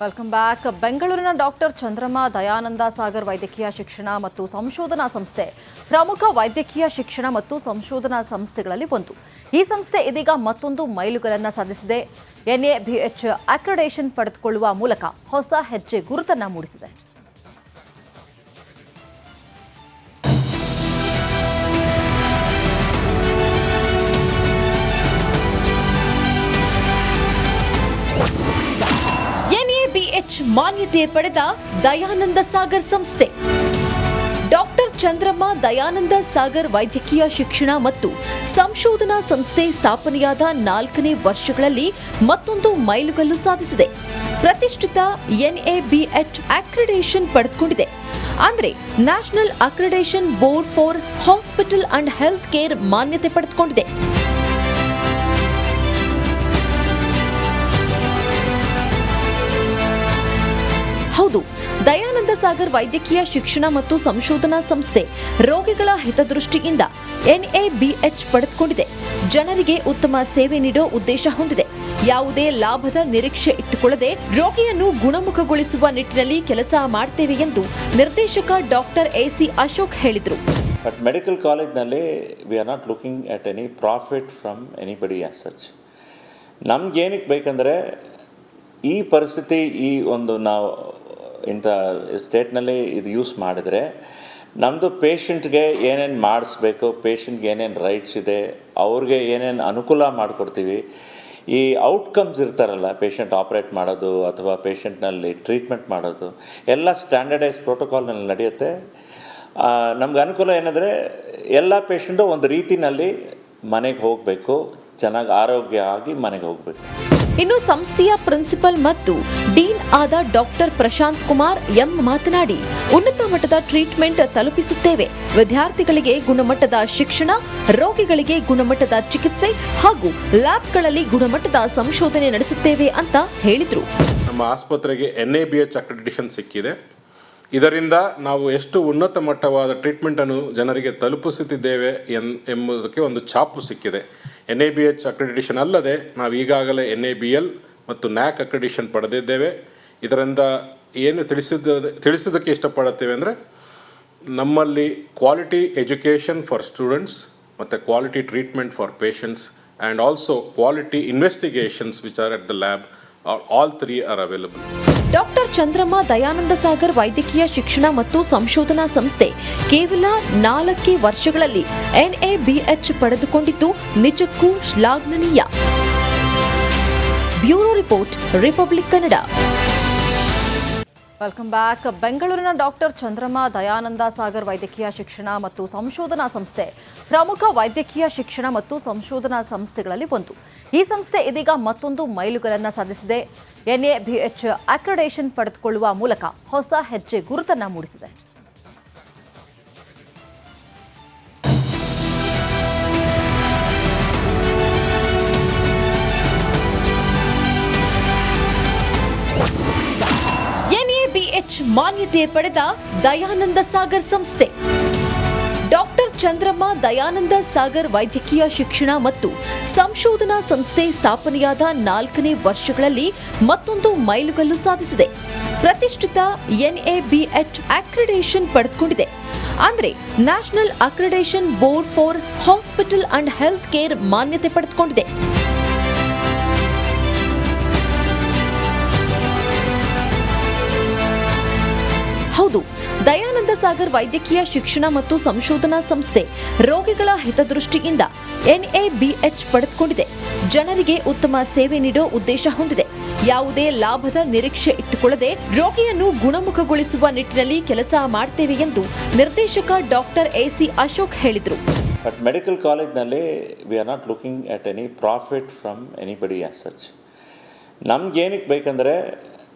Welcome back. ಬೆಂಗಳೂರಿನ doctor Chandramma Dayananda Sagar ವೈದ್ಯಕೀಯ ಶಿಕ್ಷಣ ಮತ್ತು ಸಂಶೋಧನಾ ಸಂಸ್ಥೆ ಪ್ರಮುಖ ವೈದ್ಯಕೀಯ ಶಿಕ್ಷಣ ಮತ್ತು ಸಂಶೋಧನಾ ಸಂಸ್ಥೆಗಳಲ್ಲಿ ಒಂದು. ಈ ಸಂಸ್ಥೆ ಇದೀಗ ಮತ್ತೊಂದು ಮೈಲುಗಲ್ಲನ್ನು ಸಾಧಿಸಿದೆ. NABH ಅಕ್ರೆಡಿಟೇಷನ್ ಪಡೆದುಕೊಳ್ಳುವ ಮೂಲಕ ಹೊಸ ಹೆಜ್ಜೆ ಗುರುತನ್ನು ಮೂಡಿಸಿದೆ. NABH ಮಾನ್ಯತೆ ಪಡೆದ ದಯಾನಂದ ಸಾಗರ್ ಸಂಸ್ಥೆ. ಡಾಕ್ಟರ್ ಚಂದ್ರಮ್ಮ ದಯಾನಂದ ಸಾಗರ್ ವೈದ್ಯಕೀಯ ಶಿಕ್ಷಣ ಮತ್ತು ಸಂಶೋಧನಾ ಸಂಸ್ಥೆ ಸ್ಥಾಪನೆಯಾದ 4ನೇ ವರ್ಷಗಳಲ್ಲಿ ಮತ್ತೊಂದು ಮೈಲುಗಲ್ಲು ಸಾಧಿಸಿದೆ. ಪ್ರತಿಷ್ಠಿತ NABH ಅಕ್ರೆಡಿಟೇಷನ್ ಪಡೆದುಕೊಂಡಿದೆ. ಅಂದ್ರೆ national accreditation board for hospital and health care ಮಾನ್ಯತೆ ಪಡೆದುಕೊಂಡಿದೆ. ಹೌದು, ದಯಾನಂದ ಸಾಗರ್ ವೈದ್ಯಕೀಯ ಶಿಕ್ಷಣ ಮತ್ತು ಸಂಶೋಧನಾ ಸಂಸ್ಥೆ ರೋಗಿಗಳ ಹಿತದೃಷ್ಟಿಯಿಂದ NABH ಪಡೆದುಕೊಂಡಿದೆ. ಜನರಿಗೆ ಉತ್ತಮ ಸೇವೆ ನೀಡೋ ಉದ್ದೇಶ ಹೊಂದಿದೆ. ಯಾವುದೇ ಲಾಭದ ನಿರೀಕ್ಷೆ ಇಟ್ಟುಕೊಳ್ಳದೆ ರೋಗಿಯನ್ನು ಗುಣಮುಖಗೊಳಿಸುವ ನಿಟ್ಟಿನಲ್ಲಿ ಕೆಲಸ ಮಾಡ್ತೇವೆ ಎಂದು ನಿರ್ದೇಶಕ ಡಾಕ್ಟರ್ AC ಅಶೋಕ್ ಹೇಳಿದರು. ಬಟ್ ಮೆಡಿಕಲ್ ಕಾಲೇಜ್ನಲ್ಲಿ we are not looking at any profit from anybody as such. ನಮ್ಗೇನಕ್ಕೆ ಬೇಕಂದರೆ ಈ ಪರಿಸ್ಥಿತಿ ಈ ಒಂದು ನಾವು ಇಂಥ ಸ್ಟೇಟ್ನಲ್ಲಿ ಇದು ಯೂಸ್ ಮಾಡಿದರೆ ನಮ್ಮದು ಪೇಷಂಟ್ಗೆ ಏನೇನು ಮಾಡಿಸ್ಬೇಕು, ಪೇಷಂಟ್ಗೆ ಏನೇನು ರೈಟ್ಸ್ ಇದೆ, ಅವ್ರಿಗೆ ಏನೇನು ಅನುಕೂಲ ಮಾಡಿಕೊಡ್ತೀವಿ. ಈ ಔಟ್ಕಮ್ಸ್ ಇರ್ತಾರಲ್ಲ, ಪೇಷಂಟ್ ಆಪ್ರೇಟ್ ಮಾಡೋದು ಅಥವಾ ಪೇಷಂಟ್ನಲ್ಲಿ ಟ್ರೀಟ್ಮೆಂಟ್ ಮಾಡೋದು ಎಲ್ಲ ಸ್ಟ್ಯಾಂಡರ್ಡೈಸ್ ಪ್ರೋಟೋಕಾಲ್ನಲ್ಲಿ ನಡೆಯುತ್ತೆ. ನಮ್ಗೆ ಅನುಕೂಲ ಏನಂದರೆ ಎಲ್ಲ ಪೇಷಂಟು ಒಂದು ರೀತಿಯಲ್ಲಿ ಮನೆಗೆ ಹೋಗಬೇಕು, ಚೆನ್ನಾಗಿ ಆರೋಗ್ಯ ಆಗಿ ಮನೆಗೆ ಹೋಗಬೇಕು. ಇನ್ನು ಸಂಸ್ಥೆಯ ಪ್ರಿನ್ಸಿಪಲ್ ಮತ್ತು ಡೀನ್ ಆದ ಡಾಕ್ಟರ್ ಪ್ರಶಾಂತ್ ಕುಮಾರ್ ಎಂ ಮಾತನಾಡಿ, ಉನ್ನತ ಮಟ್ಟದ ಟ್ರೀಟ್ಮೆಂಟ್ ತಲುಪಿಸುತ್ತೇವೆ. ವಿದ್ಯಾರ್ಥಿಗಳಿಗೆ ಗುಣಮಟ್ಟದ ಶಿಕ್ಷಣ, ರೋಗಿಗಳಿಗೆ ಗುಣಮಟ್ಟದ ಚಿಕಿತ್ಸೆ ಹಾಗೂ ಲ್ಯಾಬ್ಗಳಲ್ಲಿ ಗುಣಮಟ್ಟದ ಸಂಶೋಧನೆ ನಡೆಸುತ್ತೇವೆ ಅಂತ ಹೇಳಿದರು. ನಮ್ಮ ಆಸ್ಪತ್ರೆಗೆ NABH ಅಕ್ರೆಡಿಟೇಷನ್ ಸಿಕ್ಕಿದೆ. ಇದರಿಂದ ನಾವು ಎಷ್ಟು ಉನ್ನತ ಮಟ್ಟವಾದ ಟ್ರೀಟ್ಮೆಂಟನ್ನು ಜನರಿಗೆ ತಲುಪಿಸುತ್ತಿದ್ದೇವೆ ಎಂಬುದಕ್ಕೆ ಒಂದು ಛಾಪು ಸಿಕ್ಕಿದೆ. NABH ಅಕ್ರೆಡಿಟೇಷನ್ ಅಲ್ಲದೆ ನಾವು ಈಗಾಗಲೇ NABL ಮತ್ತು NAC ಅಕ್ರೆಡಿಟೇಷನ್ ಪಡೆದಿದ್ದೇವೆ. ಇದರಿಂದ ಏನು ತಿಳಿಸೋದಕ್ಕೆ ಇಷ್ಟಪಡುತ್ತೇವೆ ಅಂದರೆ, ನಮ್ಮಲ್ಲಿ ಕ್ವಾಲಿಟಿ ಎಜುಕೇಷನ್ ಫಾರ್ ಸ್ಟೂಡೆಂಟ್ಸ್ ಮತ್ತು quality treatment for patients and also quality investigations which are at the lab, all 3 are available. Doctor Chandramma Dayananda Sagar ವೈದ್ಯಕೀಯ ಶಿಕ್ಷಣ ಮತ್ತು ಸಂಶೋಧನಾ ಸಂಸ್ಥೆ ಕೇವಲ 4 ವರ್ಷಗಳಲ್ಲಿ NABH ಪಡೆದುಕೊಂಡಿದ್ದು ನಿಜಕ್ಕೂ ಶ್ಲಾಘನೀಯ. Bureau report, republic Kannada. Welcome back. ಬೆಂಗಳೂರಿನ ಡಾಕ್ಟರ್ ಚಂದ್ರಮ್ಮ ದಯಾನಂದ ಸಾಗರ್ ವೈದ್ಯಕೀಯ ಶಿಕ್ಷಣ ಮತ್ತು ಸಂಶೋಧನಾ ಸಂಸ್ಥೆ ಪ್ರಮುಖ ವೈದ್ಯಕೀಯ ಶಿಕ್ಷಣ ಮತ್ತು ಸಂಶೋಧನಾ ಸಂಸ್ಥೆಗಳಲ್ಲಿ ಒಂದು. ಈ ಸಂಸ್ಥೆ ಇದೀಗ ಮತ್ತೊಂದು ಮೈಲುಗಲ್ಲನ್ನು ಸಾಧಿಸಿದೆ. NABH ಅಕ್ರೆಡಿಟೇಷನ್ ಪಡೆದುಕೊಳ್ಳುವ ಮೂಲಕ ಹೊಸ ಹೆಜ್ಜೆ ಗುರುತನ್ನು ಮೂಡಿಸಿದೆ. NABH ಮಾನ್ಯತೆ ಪಡೆದ ದಯಾನಂದ ಸಾಗರ್ ಸಂಸ್ಥೆ. ಡಾಕ್ಟರ್ ಚಂದ್ರಮ್ಮ ದಯಾನಂದ ಸಾಗರ್ ವೈದ್ಯಕೀಯ ಶಿಕ್ಷಣ ಮತ್ತು ಸಂಶೋಧನಾ ಸಂಸ್ಥೆ ಸ್ಥಾಪನೆಯಾದ 4ನೇ ವರ್ಷಗಳಲ್ಲಿ ಮತ್ತೊಂದು ಮೈಲುಗಲ್ಲು ಸಾಧಿಸಿದೆ. ಪ್ರತಿಷ್ಠಿತ NABH ಅಕ್ರೆಡಿಟೇಷನ್ ಪಡೆದುಕೊಂಡಿದೆ. ಅಂದ್ರೆ national accreditation board for hospital and health care ಮಾನ್ಯತೆ ಪಡೆದುಕೊಂಡಿದೆ. ಹೌದು, ದಯಾನಂದ ಸಾಗರ್ ವೈದ್ಯಕೀಯ ಶಿಕ್ಷಣ ಮತ್ತು ಸಂಶೋಧನಾ ಸಂಸ್ಥೆ ರೋಗಿಗಳ ಹಿತದೃಷ್ಟಿಯಿಂದ NABH ಪಡೆದುಕೊಂಡಿದೆ. ಜನರಿಗೆ ಉತ್ತಮ ಸೇವೆ ನೀಡೋ ಉದ್ದೇಶ ಹೊಂದಿದೆ. ಯಾವುದೇ ಲಾಭದ ನಿರೀಕ್ಷೆ ಇಟ್ಟುಕೊಳ್ಳದೆ ರೋಗಿಯನ್ನು ಗುಣಮುಖಗೊಳಿಸುವ ನಿಟ್ಟಿನಲ್ಲಿ ಕೆಲಸ ಮಾಡ್ತೇವೆ ಎಂದು ನಿರ್ದೇಶಕ ಡಾಕ್ಟರ್ AC ಅಶೋಕ್ ಹೇಳಿದರು. ಬಟ್ ಮೆಡಿಕಲ್ ಕಾಲೇಜ್ನಲ್ಲಿ we are not looking at any profit from anybody as such. ನಮ್ಗೇನಕ್ಕೆ ಬೇಕಂದರೆ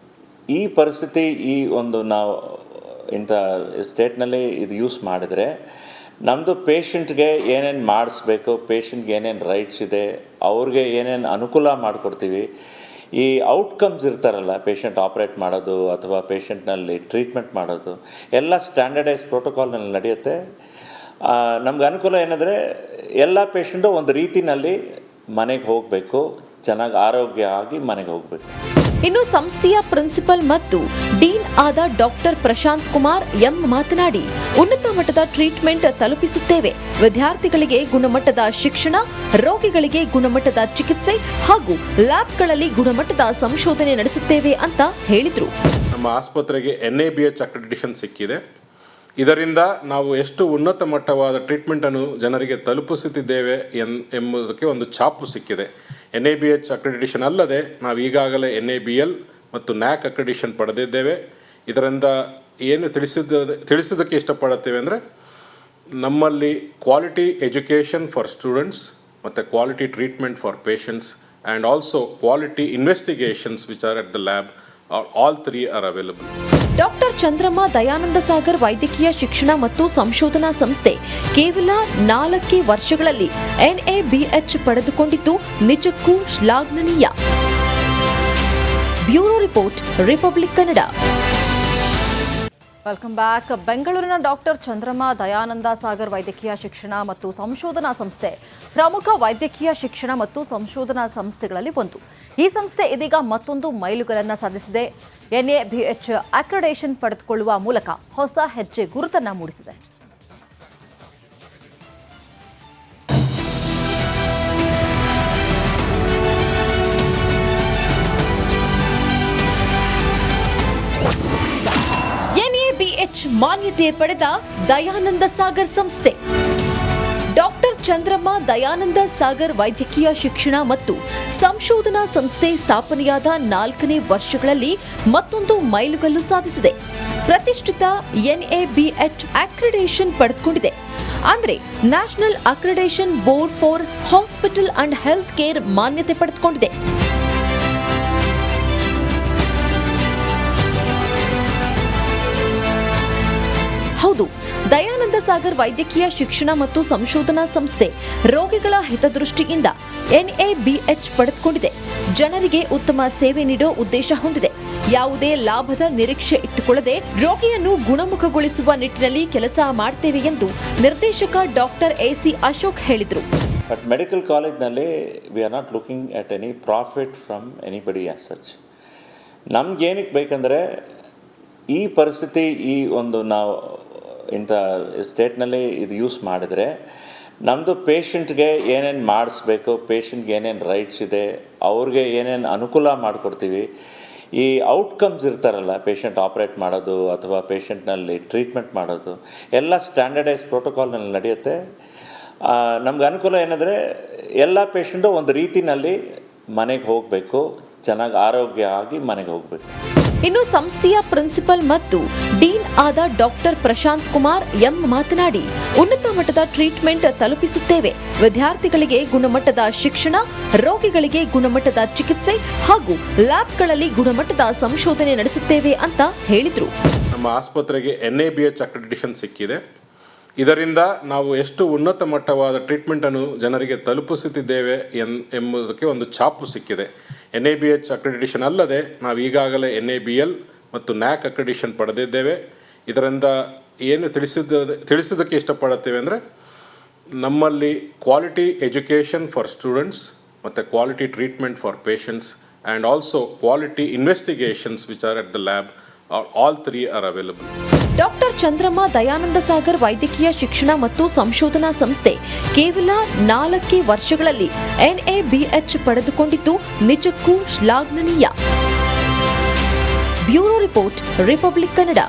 ಈ ಪರಿಸ್ಥಿತಿ ಈ ಒಂದು ನಾವು ಇಂಥ ಸ್ಟೇಟ್ನಲ್ಲಿ ಇದು ಯೂಸ್ ಮಾಡಿದರೆ ನಮ್ಮದು ಪೇಷಂಟ್ಗೆ ಏನೇನು ಮಾಡಿಸ್ಬೇಕು, ಪೇಷಂಟ್ಗೆ ಏನೇನು ರೈಟ್ಸ್ ಇದೆ, ಅವ್ರಿಗೆ ಏನೇನು ಅನುಕೂಲ ಮಾಡಿಕೊಡ್ತೀವಿ. ಈ ಔಟ್ಕಮ್ಸ್ ಇರ್ತಾರಲ್ಲ, ಪೇಷಂಟ್ ಆಪ್ರೇಟ್ ಮಾಡೋದು ಅಥವಾ ಪೇಷಂಟ್ನಲ್ಲಿ ಟ್ರೀಟ್ಮೆಂಟ್ ಮಾಡೋದು ಎಲ್ಲ ಸ್ಟ್ಯಾಂಡರ್ಡೈಸ್ ಪ್ರೋಟೋಕಾಲ್ನಲ್ಲಿ ನಡೆಯುತ್ತೆ. ನಮ್ಗೆ ಅನುಕೂಲ ಏನಂದರೆ ಎಲ್ಲ ಪೇಷಂಟು ಒಂದು ರೀತಿಯಲ್ಲಿ ಮನೆಗೆ ಹೋಗಬೇಕು, ಚೆನ್ನಾಗಿ ಆರೋಗ್ಯ ಆಗಿ ಮನೆಗೆ ಹೋಗಬೇಕು. ಇನ್ನು ಸಂಸ್ಥೆಯ ಪ್ರಿನ್ಸಿಪಲ್ ಮತ್ತು ಡೀನ್ ಆದ ಡಾಕ್ಟರ್ ಪ್ರಶಾಂತ್ ಕುಮಾರ್ ಎಂ ಮಾತನಾಡಿ, ಉನ್ನತ ಮಟ್ಟದ ಟ್ರೀಟ್ಮೆಂಟ್ ತಲುಪಿಸುತ್ತೇವೆ. ವಿದ್ಯಾರ್ಥಿಗಳಿಗೆ ಗುಣಮಟ್ಟದ ಶಿಕ್ಷಣ, ರೋಗಿಗಳಿಗೆ ಗುಣಮಟ್ಟದ ಚಿಕಿತ್ಸೆ ಹಾಗೂ ಲ್ಯಾಬ್ಗಳಲ್ಲಿ ಗುಣಮಟ್ಟದ ಸಂಶೋಧನೆ ನಡೆಸುತ್ತೇವೆ ಅಂತ ಹೇಳಿದ್ರು. ನಮ್ಮ ಆಸ್ಪತ್ರೆಗೆ NABH ಅಕ್ರೆಡಿಟೇಷನ್ ಸಿಕ್ಕಿದೆ. ಇದರಿಂದ ನಾವು ಎಷ್ಟು ಉನ್ನತ ಮಟ್ಟವಾದ ಟ್ರೀಟ್ಮೆಂಟನ್ನು ಜನರಿಗೆ ತಲುಪಿಸುತ್ತಿದ್ದೇವೆ ಎಂಬುದಕ್ಕೆ ಒಂದು ಛಾಪು ಸಿಕ್ಕಿದೆ. NABH ಅಕ್ರೆಡಿಟೇಷನ್ ಅಲ್ಲದೆ ನಾವು ಈಗಾಗಲೇ NABL ಮತ್ತು NAC ಅಕ್ರೆಡಿಟೇಷನ್ ಪಡೆದಿದ್ದೇವೆ. ಇದರಿಂದ ಏನು ತಿಳಿಸೋದಕ್ಕೆ ಇಷ್ಟಪಡುತ್ತೇವೆ ಅಂದರೆ, ನಮ್ಮಲ್ಲಿ ಕ್ವಾಲಿಟಿ ಎಜುಕೇಷನ್ ಫಾರ್ ಸ್ಟೂಡೆಂಟ್ಸ್ ಮತ್ತು quality treatment for patients and also quality investigations which are at the lab, all three are available. Doctor Chandramma Dayananda Sagar ವೈದ್ಯಕೀಯ ಶಿಕ್ಷಣ ಮತ್ತು ಸಂಶೋಧನಾ ಸಂಸ್ಥೆ ಕೇವಲ 4 ವರ್ಷಗಳಲ್ಲಿ NABH ಪಡೆದುಕೊಂಡಿದ್ದು ನಿಜಕ್ಕೂ ಶ್ಲಾಘನೀಯ. Bureau report, republic Kannada. Welcome back. ಬೆಂಗಳೂರಿನ ಡಾಕ್ಟರ್ ಚಂದ್ರಮ್ಮ ದಯಾನಂದ ಸಾಗರ್ ವೈದ್ಯಕೀಯ ಶಿಕ್ಷಣ ಮತ್ತು ಸಂಶೋಧನಾ ಸಂಸ್ಥೆ ಪ್ರಮುಖ ವೈದ್ಯಕೀಯ ಶಿಕ್ಷಣ ಮತ್ತು ಸಂಶೋಧನಾ ಸಂಸ್ಥೆಗಳಲ್ಲಿ ಒಂದು. ಈ ಸಂಸ್ಥೆ ಇದೀಗ ಮತ್ತೊಂದು ಮೈಲುಗಲ್ಲನ್ನು ಸಾಧಿಸಿದೆ. NABH ಅಕ್ರೆಡಿಟೇಷನ್ ಪಡೆದುಕೊಳ್ಳುವ ಮೂಲಕ ಹೊಸ ಹೆಜ್ಜೆ ಗುರುತನ್ನು ಮೂಡಿಸಿದೆ. NABH ಮಾನ್ಯತೆ ಪಡೆದ ದಯಾನಂದ ಸಾಗರ್ ಸಂಸ್ಥೆ. ಡಾಕ್ಟರ್ ಚಂದ್ರಮ್ಮ ದಯಾನಂದ ಸಾಗರ್ ವೈದ್ಯಕೀಯ ಶಿಕ್ಷಣ ಮತ್ತು ಸಂಶೋಧನಾ ಸಂಸ್ಥೆ ಸ್ಥಾಪನೆಯಾದ 4ನೇ ವರ್ಷಗಳಲ್ಲಿ ಮತ್ತೊಂದು ಮೈಲುಗಲ್ಲು ಸಾಧಿಸಿದೆ. ಪ್ರತಿಷ್ಠಿತ NABH ಅಕ್ರೆಡಿಟೇಷನ್ ಪಡೆದುಕೊಂಡಿದೆ. ಅಂದ್ರೆ national accreditation board for hospital and health care ಮಾನ್ಯತೆ ಪಡೆದುಕೊಂಡಿದೆ. ಹೌದು, ದಯಾನಂದ ಸಾಗರ್ ವೈದ್ಯಕೀಯ ಶಿಕ್ಷಣ ಮತ್ತು ಸಂಶೋಧನಾ ಸಂಸ್ಥೆ ರೋಗಿಗಳ ಹಿತದೃಷ್ಟಿಯಿಂದ NABH ಪಡೆದುಕೊಂಡಿದೆ. ಜನರಿಗೆ ಉತ್ತಮ ಸೇವೆ ನೀಡೋ ಉದ್ದೇಶ ಹೊಂದಿದೆ. ಯಾವುದೇ ಲಾಭದ ನಿರೀಕ್ಷೆ ಇಟ್ಟುಕೊಳ್ಳದೆ ರೋಗಿಯನ್ನು ಗುಣಮುಖಗೊಳಿಸುವ ನಿಟ್ಟಿನಲ್ಲಿ ಕೆಲಸ ಮಾಡ್ತೇವೆ ಎಂದು ನಿರ್ದೇಶಕ ಡಾಕ್ಟರ್ AC ಅಶೋಕ್ ಹೇಳಿದರು. ಬಟ್ ಮೆಡಿಕಲ್ ಕಾಲೇಜ್ನಲ್ಲಿ we are not looking at any profit from anybody as such. ನಮ್ಗೇನಕ್ಕೆ ಬೇಕಂದರೆ, ಈ ಪರಿಸ್ಥಿತಿ, ಈ ಒಂದು ನಾವು ಇಂಥ ಸ್ಟೇಟ್ನಲ್ಲಿ ಇದು ಯೂಸ್ ಮಾಡಿದರೆ ನಮ್ಮದು ಪೇಷಂಟ್ಗೆ ಏನೇನು ಮಾಡಿಸ್ಬೇಕು, ಪೇಷಂಟ್ಗೆ ಏನೇನು ರೈಟ್ಸ್ ಇದೆ, ಅವ್ರಿಗೆ ಏನೇನು ಅನುಕೂಲ ಮಾಡಿಕೊಡ್ತೀವಿ. ಈ ಔಟ್ಕಮ್ಸ್ ಇರ್ತಾರಲ್ಲ, ಪೇಷಂಟ್ ಆಪ್ರೇಟ್ ಮಾಡೋದು ಅಥವಾ ಪೇಷಂಟ್ನಲ್ಲಿ ಟ್ರೀಟ್ಮೆಂಟ್ ಮಾಡೋದು ಎಲ್ಲ ಸ್ಟ್ಯಾಂಡರ್ಡೈಸ್ ಪ್ರೋಟೋಕಾಲ್ನಲ್ಲಿ ನಡೆಯುತ್ತೆ. ನಮ್ಗೆ ಅನುಕೂಲ ಏನಂದರೆ, ಎಲ್ಲ ಪೇಷಂಟು ಒಂದು ರೀತಿಯಲ್ಲಿ ಮನೆಗೆ ಹೋಗಬೇಕು, ಚೆನ್ನಾಗಿ ಆರೋಗ್ಯ ಆಗಿ ಮನೆಗೆ ಹೋಗಬೇಕು. ಇನ್ನು ಸಂಸ್ಥೆಯ ಪ್ರಿನ್ಸಿಪಲ್ ಮತ್ತು ಡೀನ್ ಆದ ಡಾಕ್ಟರ್ ಪ್ರಶಾಂತ್ ಕುಮಾರ್ ಎಂ ಮಾತನಾಡಿ, ಉನ್ನತ ಮಟ್ಟದ ಟ್ರೀಟ್ಮೆಂಟ್ ತಲುಪಿಸುತ್ತೇವೆ. ವಿದ್ಯಾರ್ಥಿಗಳಿಗೆ ಗುಣಮಟ್ಟದ ಶಿಕ್ಷಣ, ರೋಗಿಗಳಿಗೆ ಗುಣಮಟ್ಟದ ಚಿಕಿತ್ಸೆ ಹಾಗೂ ಲ್ಯಾಬ್ಗಳಲ್ಲಿ ಗುಣಮಟ್ಟದ ಸಂಶೋಧನೆ ನಡೆಸುತ್ತೇವೆ ಅಂತ ಹೇಳಿದ್ರು. ನಮ್ಮ ಆಸ್ಪತ್ರೆಗೆ NABH ಅಕ್ರೆಡಿಟೇಷನ್ ಸಿಕ್ಕಿದೆ. ಇದರಿಂದ ನಾವು ಎಷ್ಟು ಉನ್ನತ ಮಟ್ಟವಾದ ಟ್ರೀಟ್ಮೆಂಟನ್ನು ಜನರಿಗೆ ತಲುಪಿಸುತ್ತಿದ್ದೇವೆ ಎಂಬುದಕ್ಕೆ ಒಂದು ಛಾಪು ಸಿಕ್ಕಿದೆ. NABH ಅಕ್ರೆಡಿಟೇಷನ್ ಅಲ್ಲದೆ ನಾವು ಈಗಾಗಲೇ NABL ಮತ್ತು NAC ಅಕ್ರೆಡಿಟೇಷನ್ ಪಡೆದಿದ್ದೇವೆ. ಇದರಿಂದ ಏನು ತಿಳಿಸೋದಕ್ಕೆ ಇಷ್ಟಪಡುತ್ತೇವೆ ಅಂದರೆ, ನಮ್ಮಲ್ಲಿ ಕ್ವಾಲಿಟಿ ಎಜುಕೇಷನ್ ಫಾರ್ ಸ್ಟೂಡೆಂಟ್ಸ್ ಮತ್ತು quality treatment for patients and also quality investigations which are at the lab, all three are available. Doctor Chandramma Dayananda Sagar ವೈದ್ಯಕೀಯ ಶಿಕ್ಷಣ ಮತ್ತು ಸಂಶೋಧನಾ ಸಂಸ್ಥೆ ಕೇವಲ 4 ವರ್ಷಗಳಲ್ಲಿ NABH ಪಡೆದುಕೊಂಡಿದ್ದು ನಿಜಕ್ಕೂ ಶ್ಲಾಘನೀಯ. Bureau report, republic Kannada.